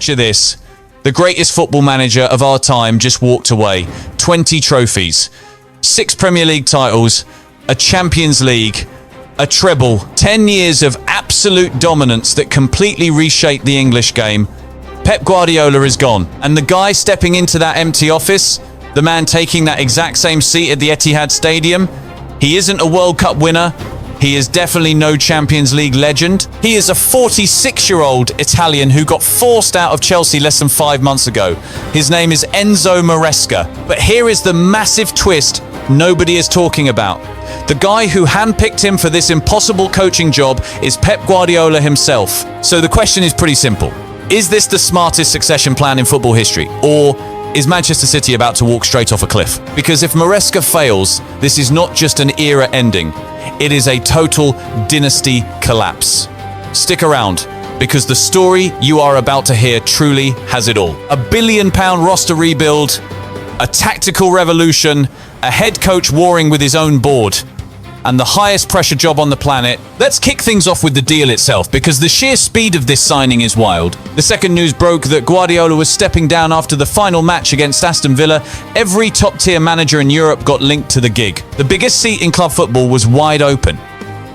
Picture this. The greatest football manager of our time just walked away. 20 trophies, 6 Premier League titles, a Champions League, a treble, 10 years of absolute dominance that completely reshaped the English game. Pep Guardiola is gone. And the guy stepping into that empty office, the man taking that exact same seat at the Etihad Stadium, he isn't a World Cup winner. He is definitely no Champions League legend. He is a 46-year-old Italian who got forced out of Chelsea less than 5 months ago. His name is Enzo Maresca. But here is the massive twist nobody is talking about. The guy who handpicked him for this impossible coaching job is Pep Guardiola himself. So the question is pretty simple. Is this the smartest succession plan in football history? Or is Manchester City about to walk straight off a cliff? Because if Maresca fails, this is not just an era ending. It is a total dynasty collapse. Stick around, because the story you are about to hear truly has it all. £1 billion roster rebuild, a tactical revolution, a head coach warring with his own board, and the highest pressure job on the planet. Let's kick things off with the deal itself, because the sheer speed of this signing is wild. The second news broke that Guardiola was stepping down after the final match against Aston Villa. Every top-tier manager in Europe got linked to the gig. The biggest seat in club football was wide open.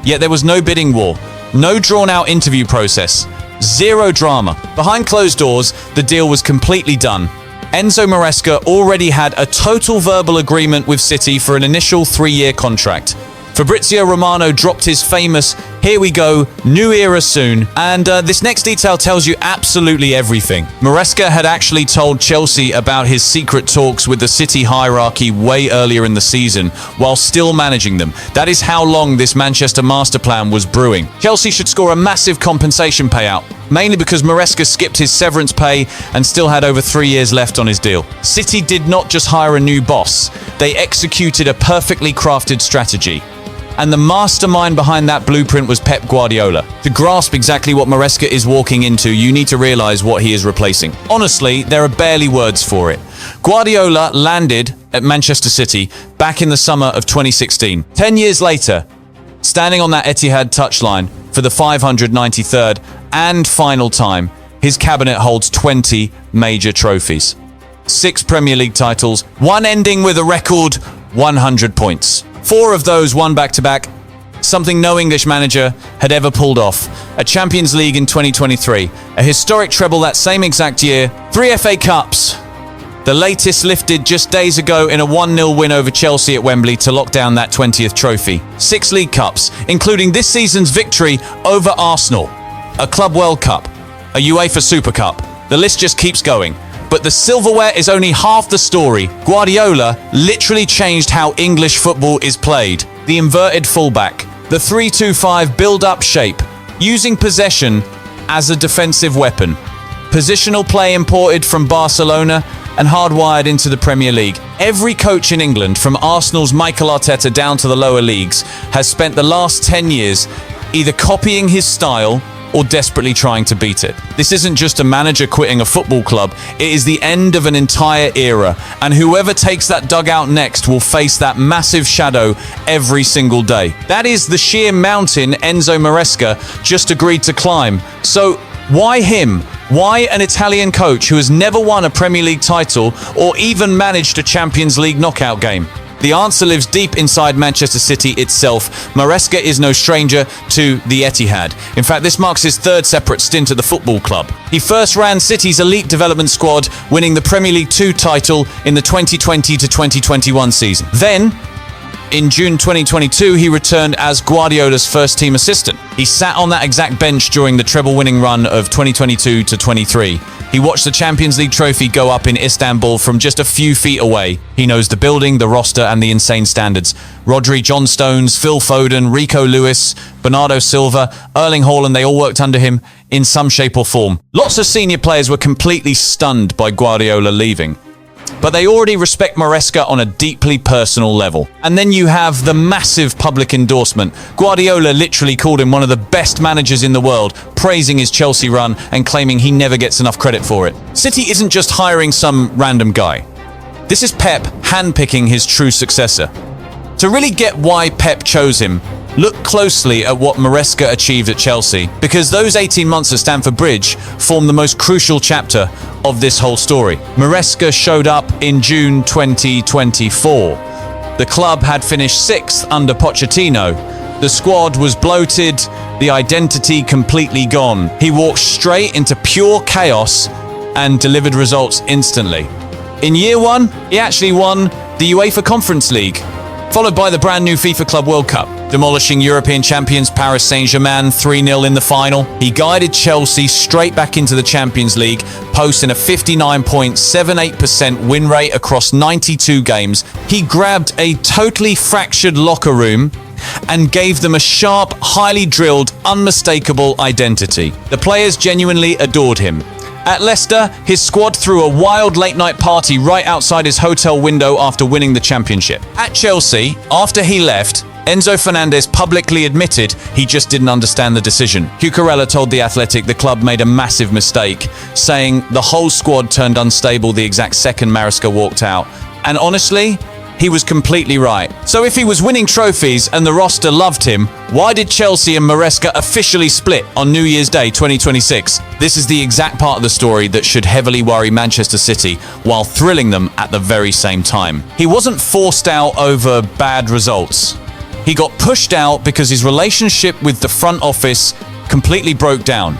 Yet there was no bidding war, no drawn-out interview process, zero drama. Behind closed doors, the deal was completely done. Enzo Maresca already had a total verbal agreement with City for an initial 3-year contract. Fabrizio Romano dropped his famous, "Here we go, new era soon," and this next detail tells you absolutely everything. Maresca had actually told Chelsea about his secret talks with the City hierarchy way earlier in the season, while still managing them. That is how long this Manchester master plan was brewing. Chelsea should score a massive compensation payout, mainly because Maresca skipped his severance pay and still had over 3 years left on his deal. City did not just hire a new boss, they executed a perfectly crafted strategy. And the mastermind behind that blueprint was Pep Guardiola. To grasp exactly what Maresca is walking into, you need to realize what he is replacing. Honestly, there are barely words for it. Guardiola landed at Manchester City back in the summer of 2016. 10 years later, standing on that Etihad touchline for the 593rd and final time, his cabinet holds 20 major trophies. 6 Premier League titles, one ending with a record 100 points. 4 of those won back-to-back, something no English manager had ever pulled off. A Champions League in 2023, a historic treble that same exact year, 3 FA Cups, the latest lifted just days ago in a 1-0 win over Chelsea at Wembley to lock down that 20th trophy. 6 League Cups, including this season's victory over Arsenal, a Club World Cup, a UEFA Super Cup. The list just keeps going. But the silverware is only half the story. Guardiola literally changed how English football is played. The inverted fullback, the 3-2-5 build-up shape, using possession as a defensive weapon. Positional play imported from Barcelona and hardwired into the Premier League. Every coach in England, from Arsenal's Mikel Arteta down to the lower leagues, has spent the last 10 years either copying his style or desperately trying to beat it. This isn't just a manager quitting a football club, it is the end of an entire era, and whoever takes that dugout next will face that massive shadow every single day. That is the sheer mountain Enzo Maresca just agreed to climb. So why him? Why an Italian coach who has never won a Premier League title or even managed a Champions League knockout game? The answer lives deep inside Manchester City itself. Maresca is no stranger to the Etihad. In fact, this marks his 3rd separate stint at the football club. He first ran City's elite development squad, winning the Premier League 2 title in the 2020 to 2021 season. Then, in June 2022, he returned as Guardiola's first-team assistant. He sat on that exact bench during the treble-winning run of 2022 to 23. He watched the Champions League trophy go up in Istanbul from just a few feet away. He knows the building, the roster, and the insane standards. Rodri, John Stones, Phil Foden, Rico Lewis, Bernardo Silva, Erling Haaland, they all worked under him in some shape or form. Lots of senior players were completely stunned by Guardiola leaving, but they already respect Maresca on a deeply personal level. And then you have the massive public endorsement. Guardiola literally called him one of the best managers in the world, praising his Chelsea run and claiming he never gets enough credit for it. City isn't just hiring some random guy. This is Pep handpicking his true successor. To really get why Pep chose him, Look closely at what Maresca achieved at Chelsea, because those 18 months at Stamford Bridge form the most crucial chapter of this whole story. Maresca showed up in June 2024. The club had finished 6th under Pochettino. The squad was bloated, the identity completely gone. He walked straight into pure chaos and delivered results instantly. In year 1, he actually won the UEFA Conference League, followed by the brand new FIFA Club World Cup, demolishing European champions Paris Saint-Germain 3-0 in the final. He guided Chelsea straight back into the Champions League, posting a 59.78% win rate across 92 games. He grabbed a totally fractured locker room and gave them a sharp, highly drilled, unmistakable identity. The players genuinely adored him. At Leicester, his squad threw a wild late-night party right outside his hotel window after winning the championship. At Chelsea, after he left, Enzo Fernandez publicly admitted he just didn't understand the decision. Cucurella told The Athletic the club made a massive mistake, saying the whole squad turned unstable the exact second Maresca walked out. And honestly, he was completely right. So if he was winning trophies and the roster loved him, why did Chelsea and Maresca officially split on New Year's Day 2026? This is the exact part of the story that should heavily worry Manchester City while thrilling them at the very same time. He wasn't forced out over bad results. He got pushed out because his relationship with the front office completely broke down.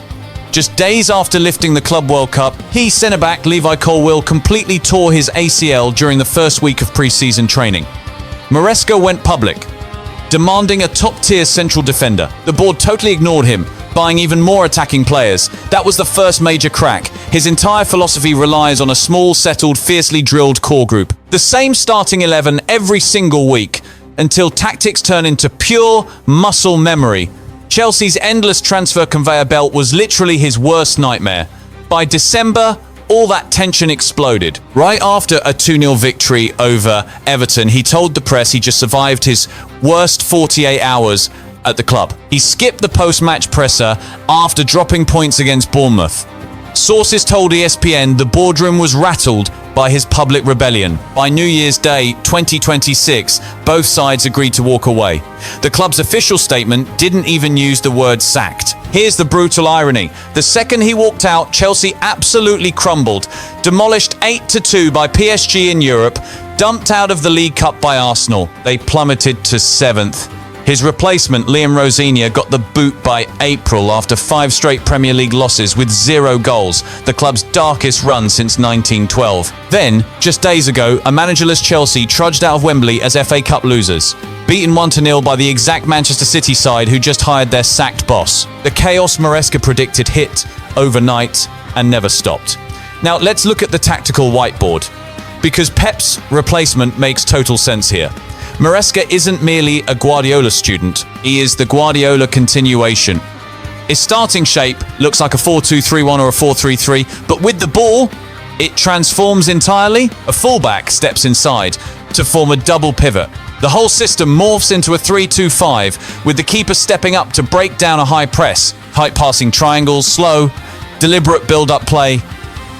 Just days after lifting the Club World Cup, centre-back Levi Colwill completely tore his ACL during the first week of pre-season training. Maresca went public, demanding a top-tier central defender. The board totally ignored him, buying even more attacking players. That was the first major crack. His entire philosophy relies on a small, settled, fiercely drilled core group. The same starting 11 every single week, until tactics turn into pure muscle memory. Chelsea's endless transfer conveyor belt was literally his worst nightmare. By December, all that tension exploded. Right after a 2-0 victory over Everton, he told the press he just survived his worst 48 hours at the club. He skipped the post-match presser after dropping points against Bournemouth. Sources told ESPN the boardroom was rattled by his public rebellion. By New Year's Day 2026, both sides agreed to walk away. The club's official statement didn't even use the word sacked. Here's the brutal irony. The second he walked out, Chelsea absolutely crumbled, demolished 8-2 by PSG in Europe, dumped out of the League Cup by Arsenal. They plummeted to 7th. His replacement, Liam Rosignol, got the boot by April after 5 straight Premier League losses with 0 goals, the club's darkest run since 1912. Then, just days ago, a managerless Chelsea trudged out of Wembley as FA Cup losers, beaten 1-0 by the exact Manchester City side who just hired their sacked boss. The chaos Maresca predicted hit overnight and never stopped. Now, let's look at the tactical whiteboard, because Pep's replacement makes total sense here. Maresca isn't merely a Guardiola student, he is the Guardiola continuation. His starting shape looks like a 4-2-3-1 or a 4-3-3, but with the ball, it transforms entirely. A fullback steps inside to form a double pivot. The whole system morphs into a 3-2-5, with the keeper stepping up to break down a high press, tight passing triangles, slow, deliberate build-up play,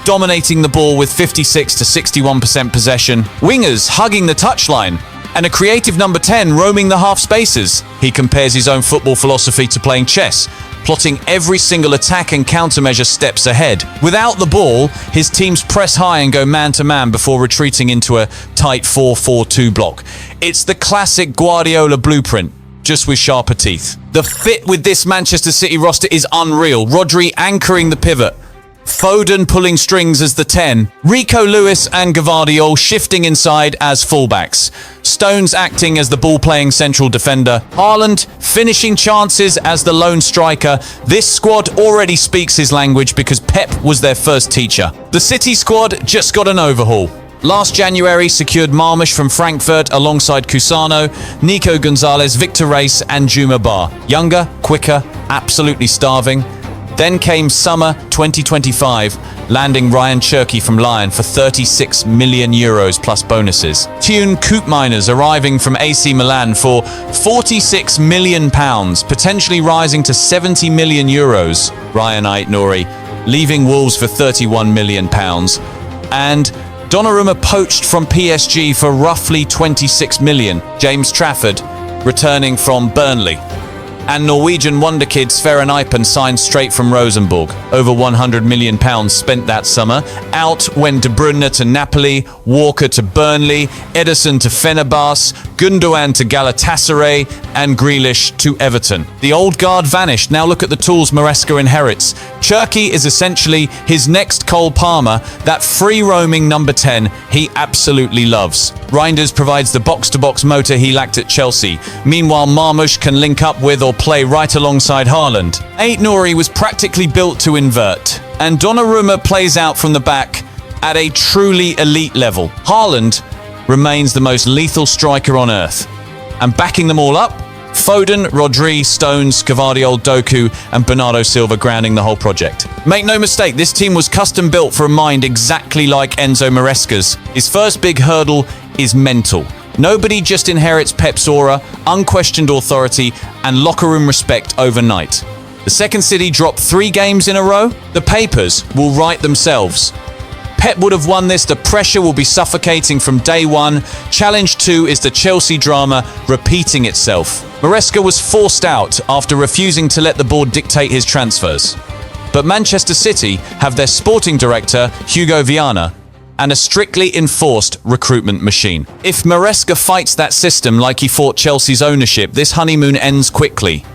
dominating the ball with 56 to 61% possession, wingers hugging the touchline, and a creative number 10 roaming the half spaces. He compares his own football philosophy to playing chess, plotting every single attack and countermeasure steps ahead. Without the ball, his teams press high and go man-to-man before retreating into a tight 4-4-2 block. It's the classic Guardiola blueprint, just with sharper teeth. The fit with this Manchester City roster is unreal. Rodri anchoring the pivot, Foden pulling strings as the 10, Rico Lewis and Gvardiol shifting inside as fullbacks, Stones acting as the ball-playing central defender, Haaland finishing chances as the lone striker. This squad already speaks his language because Pep was their first teacher. The City squad just got an overhaul. Last January secured Marmoush from Frankfurt alongside Cusano, Nico Gonzalez, Victor Reis and Juma Bar. Younger, quicker, absolutely starving. Then came summer 2025, landing Ryan Cherki from Lyon for €36 million plus bonuses. Teun Koopmeiners arriving from AC Milan for £46 million, potentially rising to €70 million. Ryan Aït-Nouri leaving Wolves for £31 million. And Donnarumma poached from PSG for roughly £26 million. James Trafford returning from Burnley. And Norwegian wonderkid Sverre Nypen signed straight from Rosenborg. Over £100 million spent that summer. Out went De Bruyne to Napoli, Walker to Burnley, Ederson to Fenerbahce, Gundogan to Galatasaray, and Grealish to Everton. The old guard vanished. Now look at the tools Maresca inherits. Cherki is essentially his next Cole Palmer, that free-roaming number 10 he absolutely loves. Reinders provides the box-to-box motor he lacked at Chelsea. Meanwhile, Marmoush can link up with or play right alongside Haaland. Aït-Nouri was practically built to invert, and Donnarumma plays out from the back at a truly elite level. Haaland remains the most lethal striker on earth. And backing them all up, Foden, Rodri, Stones, Gvardiol, Doku, and Bernardo Silva grounding the whole project. Make no mistake, this team was custom built for a mind exactly like Enzo Maresca's. His first big hurdle is mental. Nobody just inherits Pep's aura, unquestioned authority, and locker room respect overnight. The second City dropped 3 games in a row. The papers will write themselves. Pep would have won this. The pressure will be suffocating from day one. Challenge 2 is the Chelsea drama repeating itself. Maresca was forced out after refusing to let the board dictate his transfers. But Manchester City have their sporting director, Hugo Viana, and a strictly enforced recruitment machine. If Maresca fights that system like he fought Chelsea's ownership, this honeymoon ends quickly.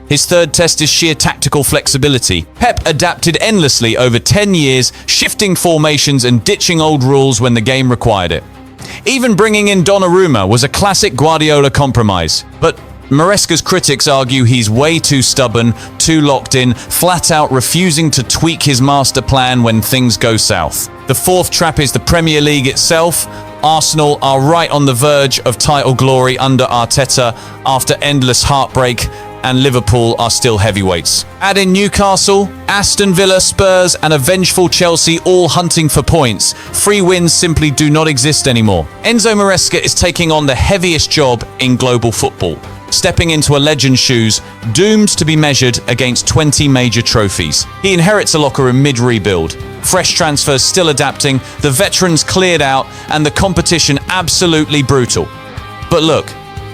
His third test is sheer tactical flexibility. Pep adapted endlessly over 10 years, shifting formations and ditching old rules when the game required it. Even bringing in Donnarumma was a classic Guardiola compromise. But Maresca's critics argue he's way too stubborn, too locked in, flat out refusing to tweak his master plan when things go south. The fourth trap is the Premier League itself. Arsenal are right on the verge of title glory under Arteta after endless heartbreak, and Liverpool are still heavyweights. Add in Newcastle, Aston Villa, Spurs, and a vengeful Chelsea all hunting for points. Free wins simply do not exist anymore. Enzo Maresca is taking on the heaviest job in global football, stepping into a legend's shoes, doomed to be measured against 20 major trophies. He inherits a locker room mid-rebuild. Fresh transfers still adapting, the veterans cleared out, and the competition absolutely brutal. But look,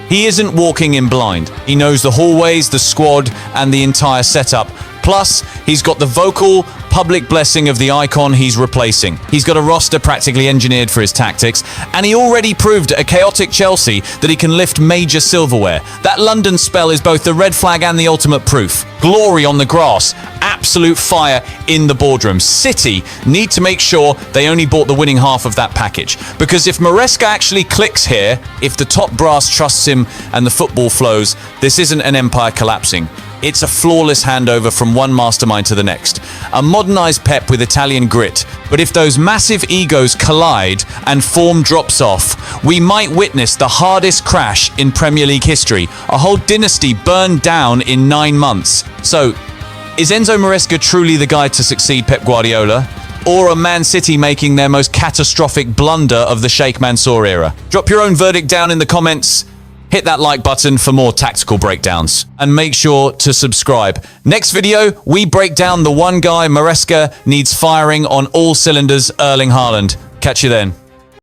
he isn't walking in blind. He knows the hallways, the squad, and the entire setup. Plus, he's got the vocal, public blessing of the icon he's replacing. He's got a roster practically engineered for his tactics, and he already proved at a chaotic Chelsea that he can lift major silverware. That London spell is both the red flag and the ultimate proof. Glory on the grass, absolute fire in the boardroom. City need to make sure they only bought the winning half of that package. Because if Maresca actually clicks here, if the top brass trusts him and the football flows, this isn't an empire collapsing. It's a flawless handover from one mastermind to the next. A modernized Pep with Italian grit. But if those massive egos collide and form drops off, we might witness the hardest crash in Premier League history. A whole dynasty burned down in 9 months. So, is Enzo Maresca truly the guy to succeed Pep Guardiola? Or a Man City making their most catastrophic blunder of the Sheikh Mansour era? Drop your own verdict down in the comments. Hit that like button for more tactical breakdowns. And make sure to subscribe. Next video, we break down the one guy Maresca needs firing on all cylinders, Erling Haaland. Catch you then.